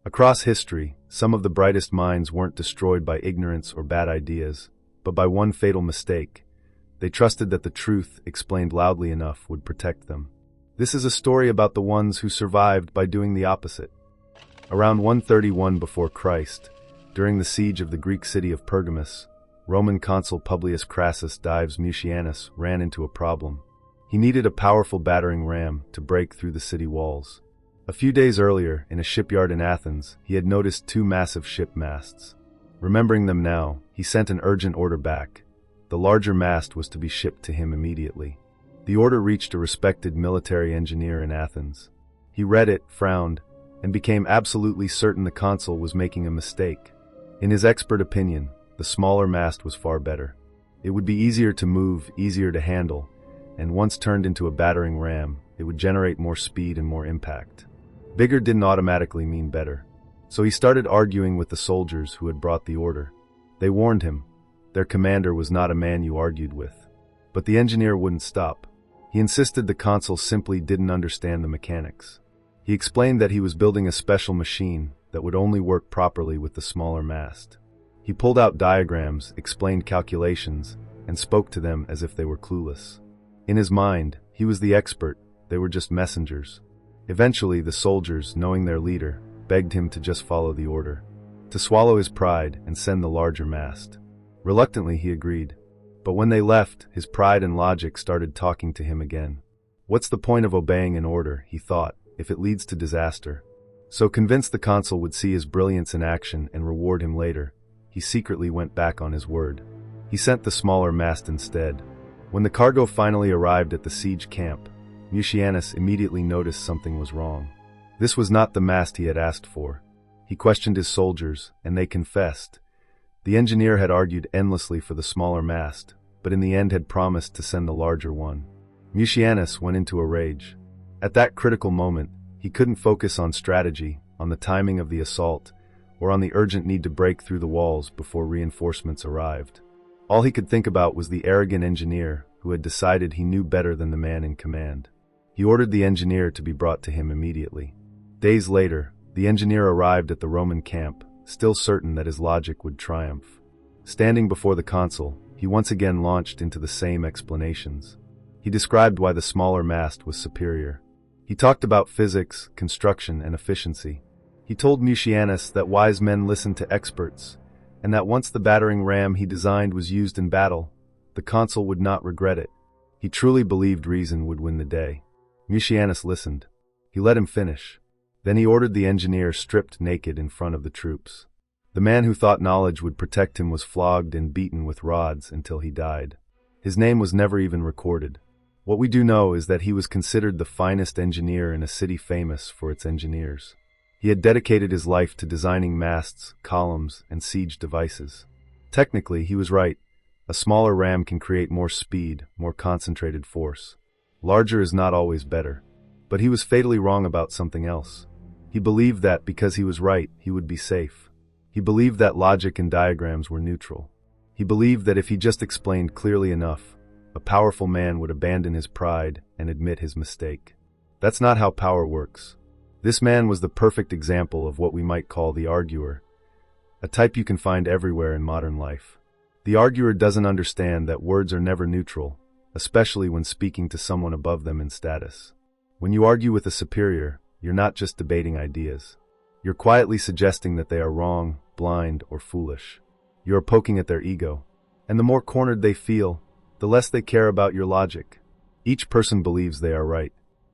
Across history, some of the brightest minds weren't destroyed by ignorance or bad ideas, but by one fatal mistake. They trusted that the truth, explained loudly enough, would protect them. This is a story about the ones who survived by doing the opposite. Around 131 before Christ, during the siege of the Greek city of Pergamus, Roman consul Publius Crassus Dives Mucianus ran into a problem. He needed a powerful battering ram to break through the city walls. A few days earlier, in a shipyard in Athens, he had noticed two massive ship masts. Remembering them now, he sent an urgent order back. The larger mast was to be shipped to him immediately. The order reached a respected military engineer in Athens. He read it, frowned, and became absolutely certain the consul was making a mistake. In his expert opinion, the smaller mast was far better. It would be easier to move, easier to handle, and once turned into a battering ram, it would generate more speed and more impact. Bigger didn't automatically mean better. So he started arguing with the soldiers who had brought the order. They warned him. Their commander was not a man you argued with. But the engineer wouldn't stop. He insisted the consul simply didn't understand the mechanics. He explained that he was building a special machine that would only work properly with the smaller mast. He pulled out diagrams, explained calculations, and spoke to them as if they were clueless. In his mind, he was the expert, they were just messengers. Eventually, the soldiers, knowing their leader, begged him to just follow the order, to swallow his pride and send the larger mast. Reluctantly, he agreed. But when they left, his pride and logic started talking to him again. What's the point of obeying an order, he thought, if it leads to disaster? So convinced the consul would see his brilliance in action and reward him later, he secretly went back on his word. He sent the smaller mast instead. When the cargo finally arrived at the siege camp, Mucianus immediately noticed something was wrong. This was not the mast he had asked for. He questioned his soldiers, and they confessed. The engineer had argued endlessly for the smaller mast, but in the end had promised to send the larger one. Mucianus went into a rage. At that critical moment, he couldn't focus on strategy, on the timing of the assault, or on the urgent need to break through the walls before reinforcements arrived. All he could think about was the arrogant engineer who had decided he knew better than the man in command. He ordered the engineer to be brought to him immediately. Days later, the engineer arrived at the Roman camp, still certain that his logic would triumph. Standing before the consul, he once again launched into the same explanations. He described why the smaller mast was superior. He talked about physics, construction, and efficiency. He told Mucianus that wise men listened to experts, and that once the battering ram he designed was used in battle, the consul would not regret it. He truly believed reason would win the day. Mucianus listened. He let him finish. Then he ordered the engineer stripped naked in front of the troops. The man who thought knowledge would protect him was flogged and beaten with rods until he died. His name was never even recorded. What we do know is that he was considered the finest engineer in a city famous for its engineers. He had dedicated his life to designing masts, columns, and siege devices. Technically, he was right. A smaller ram can create more speed, more concentrated force. Larger is not always better. But he was fatally wrong about something else. He believed that because he was right, he would be safe. He believed that logic and diagrams were neutral. He believed that if he just explained clearly enough, a powerful man would abandon his pride and admit his mistake. That's not how power works. This man was the perfect example of what we might call the arguer, a type you can find everywhere in modern life. The arguer doesn't understand that words are never neutral, especially when speaking to someone above them in status. When you argue with a superior, you're not just debating ideas. You're quietly suggesting that they are wrong, blind, or foolish. You're poking at their ego. And the more cornered they feel, the less they care about your logic. Each person believes they are right.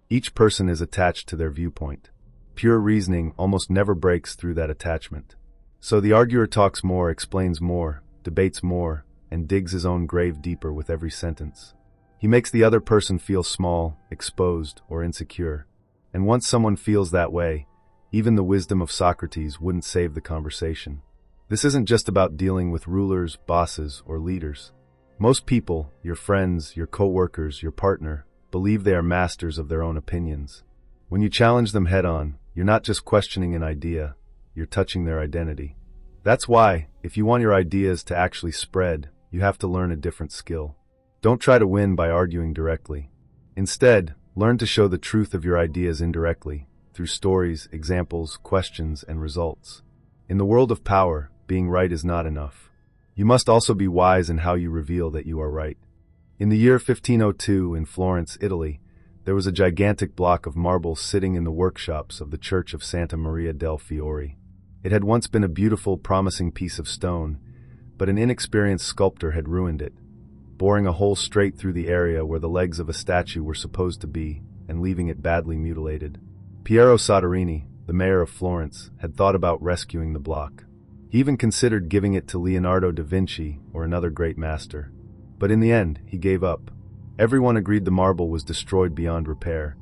Each person is attached to their viewpoint. Pure reasoning almost never breaks through that attachment. So the arguer talks more, explains more, debates more, and digs his own grave deeper with every sentence. He makes the other person feel small, exposed, or insecure. And once someone feels that way, even the wisdom of Socrates wouldn't save the conversation. This isn't just about dealing with rulers, bosses, or leaders. Most people, your friends, your co-workers, your partner, believe they are masters of their own opinions. When you challenge them head-on, you're not just questioning an idea, you're touching their identity. That's why, if you want your ideas to actually spread, you have to learn a different skill. Don't try to win by arguing directly. Instead, learn to show the truth of your ideas indirectly, through stories, examples, questions, and results. In the world of power, being right is not enough. You must also be wise in how you reveal that you are right. In the year 1502 in Florence, Italy, there was a gigantic block of marble sitting in the workshops of the Church of Santa Maria del Fiore. It had once been a beautiful, promising piece of stone, but an inexperienced sculptor had ruined it, boring a hole straight through the area where the legs of a statue were supposed to be and leaving it badly mutilated. Piero Soderini, the mayor of Florence, had thought about rescuing the block. He even considered giving it to Leonardo da Vinci or another great master. But in the end, he gave up. Everyone agreed the marble was destroyed beyond repair,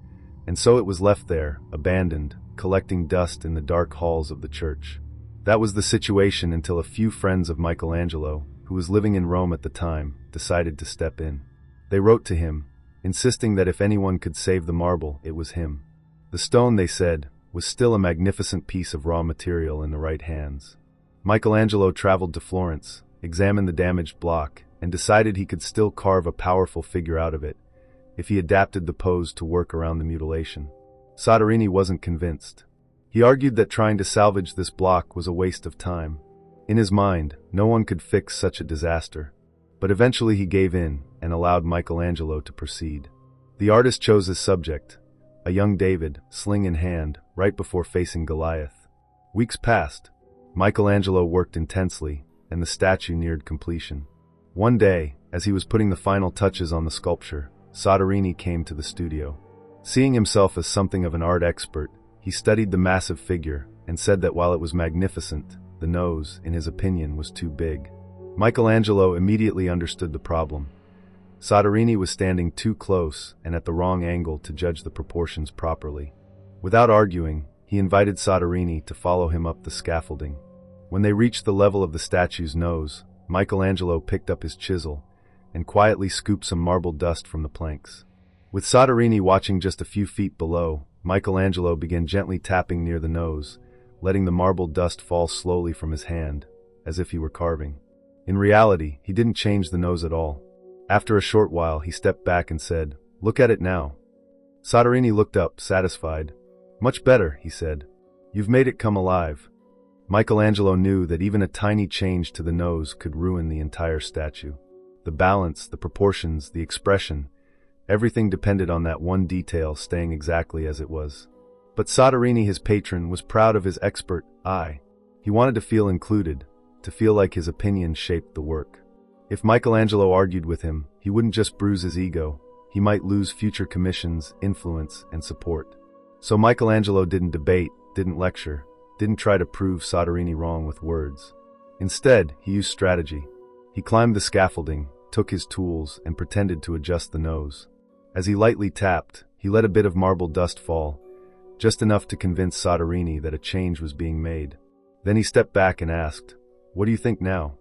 and so it was left there, abandoned, collecting dust in the dark halls of the church. That was the situation until a few friends of Michelangelo, who was living in Rome at the time, decided to step in. They wrote to him, insisting that if anyone could save the marble, it was him. The stone, they said, was still a magnificent piece of raw material in the right hands. Michelangelo traveled to Florence, examined the damaged block, and decided he could still carve a powerful figure out of it if he adapted the pose to work around the mutilation. Soderini wasn't convinced. He argued that trying to salvage this block was a waste of time. In his mind, no one could fix such a disaster. But eventually he gave in and allowed Michelangelo to proceed. The artist chose his subject, a young David, sling in hand, right before facing Goliath. Weeks passed. Michelangelo worked intensely, and the statue neared completion. One day, as he was putting the final touches on the sculpture, Soderini came to the studio. Seeing himself as something of an art expert, he studied the massive figure and said that while it was magnificent, the nose, in his opinion, was too big. Michelangelo immediately understood the problem. Soderini was standing too close and at the wrong angle to judge the proportions properly. Without arguing, he invited Soderini to follow him up the scaffolding. When they reached the level of the statue's nose, Michelangelo picked up his chisel and quietly scooped some marble dust from the planks. With Soderini watching just a few feet below, Michelangelo began gently tapping near the nose, letting the marble dust fall slowly from his hand, as if he were carving. In reality, he didn't change the nose at all. After a short while, he stepped back and said, "Look at it now." Soderini looked up, satisfied. "Much better," he said. "You've made it come alive." Michelangelo knew that even a tiny change to the nose could ruin the entire statue. The balance, the proportions, the expression, everything depended on that one detail staying exactly as it was. But Soderini, his patron, was proud of his expert eye. He wanted to feel included, to feel like his opinion shaped the work. If Michelangelo argued with him, he wouldn't just bruise his ego, he might lose future commissions, influence, and support. So Michelangelo didn't debate, didn't lecture, didn't try to prove Soderini wrong with words. Instead, he used strategy. He climbed the scaffolding, took his tools, and pretended to adjust the nose. As he lightly tapped, he let a bit of marble dust fall, just enough to convince Soderini that a change was being made. Then he stepped back and asked, "What do you think now?"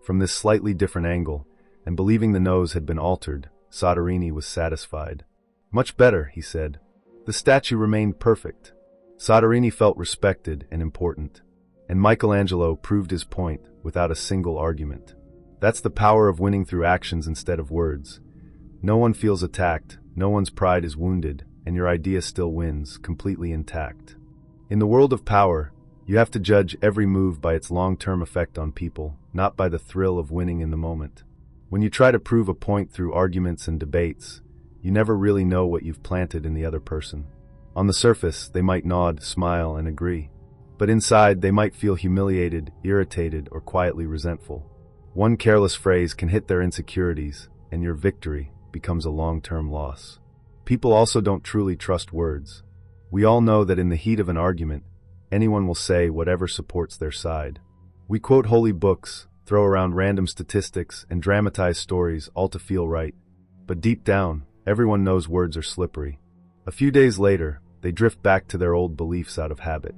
From this slightly different angle, and believing the nose had been altered, Soderini was satisfied. "Much better," he said. The statue remained perfect. Soderini felt respected and important, and Michelangelo proved his point without a single argument. That's the power of winning through actions instead of words. No one feels attacked, no one's pride is wounded, and your idea still wins, completely intact. In the world of power, you have to judge every move by its long-term effect on people, not by the thrill of winning in the moment. When you try to prove a point through arguments and debates, you never really know what you've planted in the other person. On the surface, they might nod, smile, and agree. But inside, they might feel humiliated, irritated, or quietly resentful. One careless phrase can hit their insecurities, and your victory becomes a long-term loss. People also don't truly trust words. We all know that in the heat of an argument, anyone will say whatever supports their side. We quote holy books, throw around random statistics, and dramatize stories all to feel right. But deep down, everyone knows words are slippery. A few days later, they drift back to their old beliefs out of habit.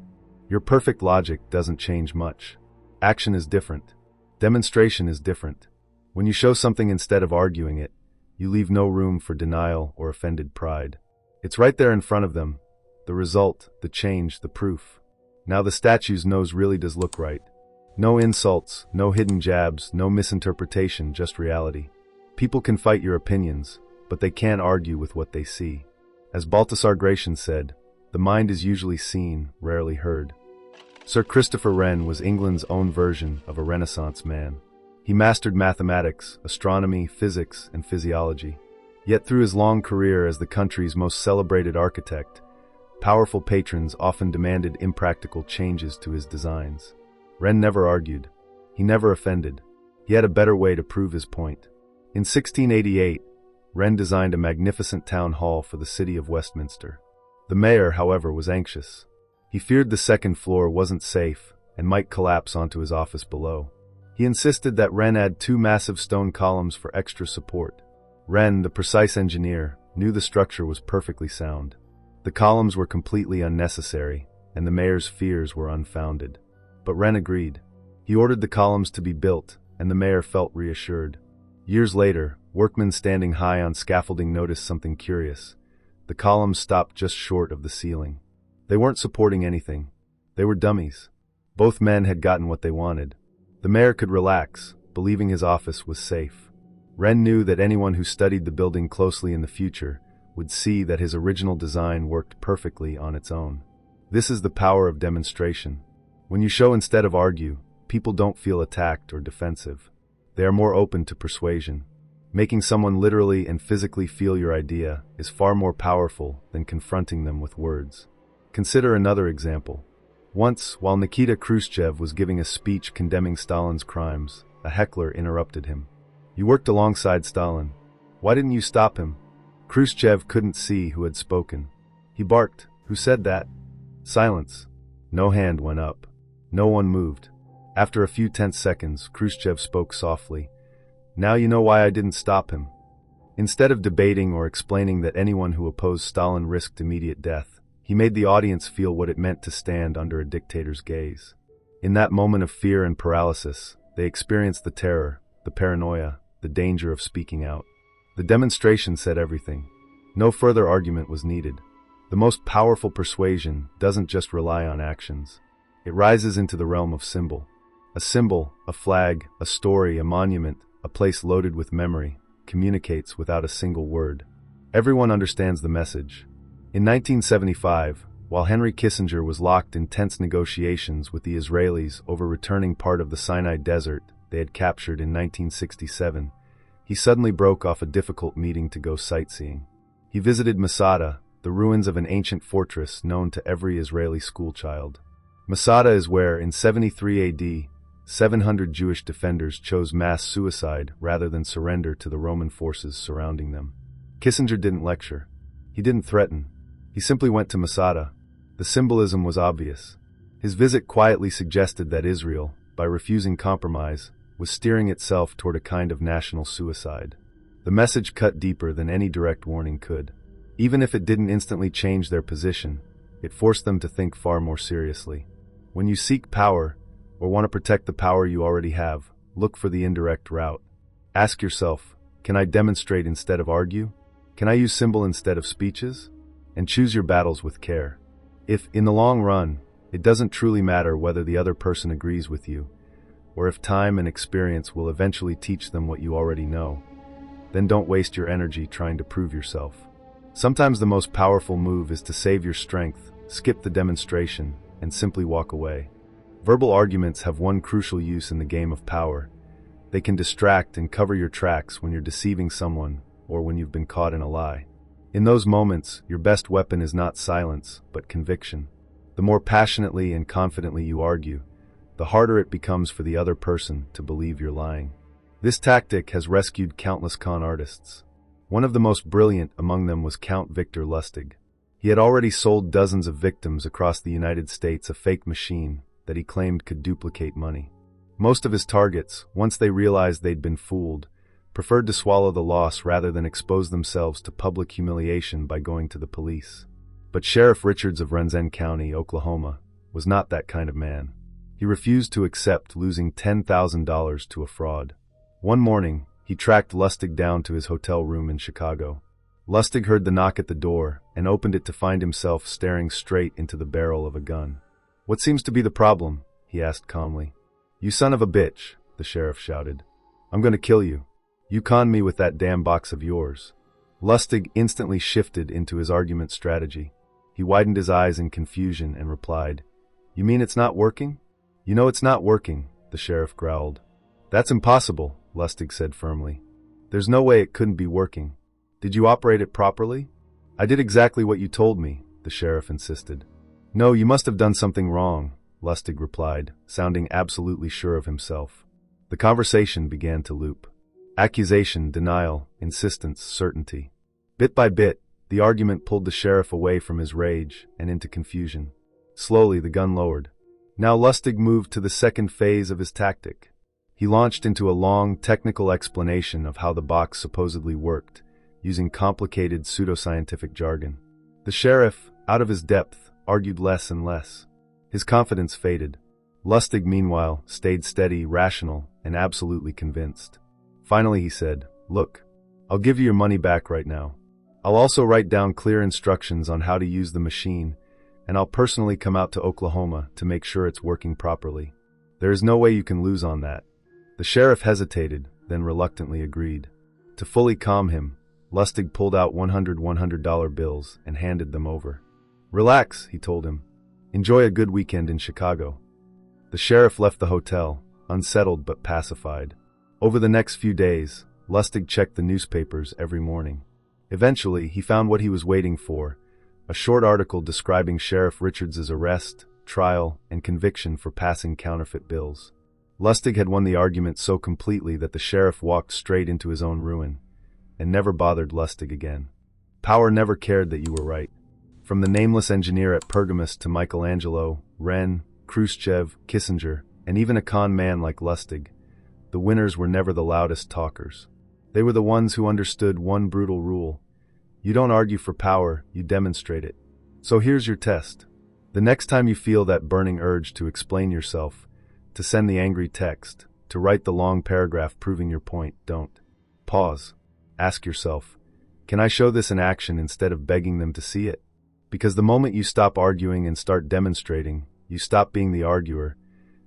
Your perfect logic doesn't change much. Action is different. Demonstration is different. When you show something instead of arguing it, you leave no room for denial or offended pride. It's right there in front of them. The result, the change, the proof. Now the statue's nose really does look right. No insults, no hidden jabs, no misinterpretation, just reality. People can fight your opinions, but they can't argue with what they see. As Baltasar Gracian said, The mind is usually seen, rarely heard. Sir Christopher Wren was England's own version of a Renaissance man. He mastered mathematics, astronomy, physics, and physiology. Yet through his long career as the country's most celebrated architect, powerful patrons often demanded impractical changes to his designs. Wren never argued. He never offended. He had a better way to prove his point. In 1688, Wren designed a magnificent town hall for the city of Westminster. The mayor, however, was anxious. He feared the second floor wasn't safe and might collapse onto his office below. He insisted that Wren add 2 massive stone columns for extra support. Wren, the precise engineer, knew the structure was perfectly sound. The columns were completely unnecessary, and the mayor's fears were unfounded. But Wren agreed. He ordered the columns to be built, and the mayor felt reassured. Years later, workmen standing high on scaffolding noticed something curious. The columns stopped just short of the ceiling. They weren't supporting anything. They were dummies. Both men had gotten what they wanted. The mayor could relax, believing his office was safe. Wren knew that anyone who studied the building closely in the future would see that his original design worked perfectly on its own. This is the power of demonstration. When you show instead of argue, people don't feel attacked or defensive. They are more open to persuasion. Making someone literally and physically feel your idea is far more powerful than confronting them with words. Consider another example. Once, while Nikita Khrushchev was giving a speech condemning Stalin's crimes, a heckler interrupted him. "You worked alongside Stalin. Why didn't you stop him?" Khrushchev couldn't see who had spoken. He barked, "Who said that?" Silence. No hand went up. No one moved. After a few tense seconds, Khrushchev spoke softly. "Now you know why I didn't stop him." Instead of debating or explaining that anyone who opposed Stalin risked immediate death, he made the audience feel what it meant to stand under a dictator's gaze. In that moment of fear and paralysis, they experienced the terror, the paranoia, the danger of speaking out. The demonstration said everything. No further argument was needed. The most powerful persuasion doesn't just rely on actions. It rises into the realm of symbol. A symbol, a flag, a story, a monument, a place loaded with memory, communicates without a single word. Everyone understands the message. In 1975, while Henry Kissinger was locked in tense negotiations with the Israelis over returning part of the Sinai Desert they had captured in 1967, he suddenly broke off a difficult meeting to go sightseeing. He visited Masada, the ruins of an ancient fortress known to every Israeli schoolchild. Masada is where, in 73 AD, 700 Jewish defenders chose mass suicide rather than surrender to the Roman forces surrounding them. Kissinger didn't lecture. He didn't threaten. He simply went to Masada. The symbolism was obvious. His visit quietly suggested that Israel, by refusing compromise, was steering itself toward a kind of national suicide. The message cut deeper than any direct warning could. Even if it didn't instantly change their position, it forced them to think far more seriously. When you seek power, or want to protect the power you already have, look for the indirect route. Ask yourself, can I demonstrate instead of argue? Can I use symbol instead of speeches? And choose your battles with care. If, in the long run, it doesn't truly matter whether the other person agrees with you, or if time and experience will eventually teach them what you already know, then don't waste your energy trying to prove yourself. Sometimes the most powerful move is to save your strength, skip the demonstration, and simply walk away. Verbal arguments have one crucial use in the game of power. They can distract and cover your tracks when you're deceiving someone or when you've been caught in a lie. In those moments, your best weapon is not silence, but conviction. The more passionately and confidently you argue, the harder it becomes for the other person to believe you're lying. This tactic has rescued countless con artists. One of the most brilliant among them was Count Victor Lustig. He had already sold dozens of victims across the United States a fake machine that he claimed could duplicate money. Most of his targets, once they realized they'd been fooled, preferred to swallow the loss rather than expose themselves to public humiliation by going to the police. But Sheriff Richards of Renzen County, Oklahoma, was not that kind of man. He refused to accept losing $10,000 to a fraud. One morning, he tracked Lustig down to his hotel room in Chicago. Lustig heard the knock at the door and opened it to find himself staring straight into the barrel of a gun. "What seems to be the problem?" he asked calmly. "You son of a bitch," the sheriff shouted. "I'm going to kill you. You conned me with that damn box of yours." Lustig instantly shifted into his argument strategy. He widened his eyes in confusion and replied, "You mean it's not working?" "You know it's not working," the sheriff growled. "That's impossible," Lustig said firmly. "There's no way it couldn't be working. Did you operate it properly?" "I did exactly what you told me," the sheriff insisted. "No, you must have done something wrong," Lustig replied, sounding absolutely sure of himself. The conversation began to loop. Accusation, denial, insistence, certainty. Bit by bit, the argument pulled the sheriff away from his rage and into confusion. Slowly, the gun lowered. Now Lustig moved to the second phase of his tactic. He launched into a long, technical explanation of how the box supposedly worked, using complicated pseudoscientific jargon. The sheriff, out of his depth, argued less and less. His confidence faded. Lustig, meanwhile, stayed steady, rational, and absolutely convinced. Finally he said, "Look, I'll give you your money back right now. I'll also write down clear instructions on how to use the machine, and I'll personally come out to Oklahoma to make sure it's working properly. There is no way you can lose on that." The sheriff hesitated, then reluctantly agreed. To fully calm him, Lustig pulled out 100 $100 bills and handed them over. "Relax," he told him. "Enjoy a good weekend in Chicago." The sheriff left the hotel, unsettled but pacified. Over the next few days, Lustig checked the newspapers every morning. Eventually, he found what he was waiting for, a short article describing Sheriff Richards's arrest, trial, and conviction for passing counterfeit bills. Lustig had won the argument so completely that the sheriff walked straight into his own ruin, and never bothered Lustig again. Power never cared that you were right. From the nameless engineer at Pergamus to Michelangelo, Wren, Khrushchev, Kissinger, and even a con man like Lustig, the winners were never the loudest talkers. They were the ones who understood one brutal rule. You don't argue for power, you demonstrate it. So here's your test. The next time you feel that burning urge to explain yourself, to send the angry text, to write the long paragraph proving your point, don't. Pause. Ask yourself, can I show this in action instead of begging them to see it? Because the moment you stop arguing and start demonstrating, you stop being the arguer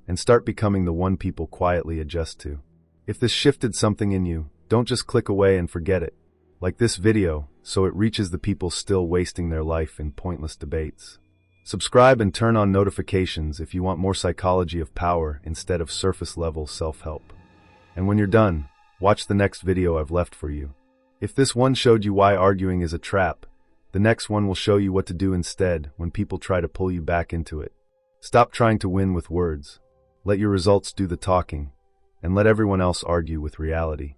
and start becoming the one people quietly adjust to. If this shifted something in you, don't just click away and forget it. Like this video, so it reaches the people still wasting their life in pointless debates. Subscribe and turn on notifications if you want more psychology of power instead of surface-level self-help. And when you're done, watch the next video I've left for you. If this one showed you why arguing is a trap, the next one will show you what to do instead when people try to pull you back into it. Stop trying to win with words. Let your results do the talking, and let everyone else argue with reality.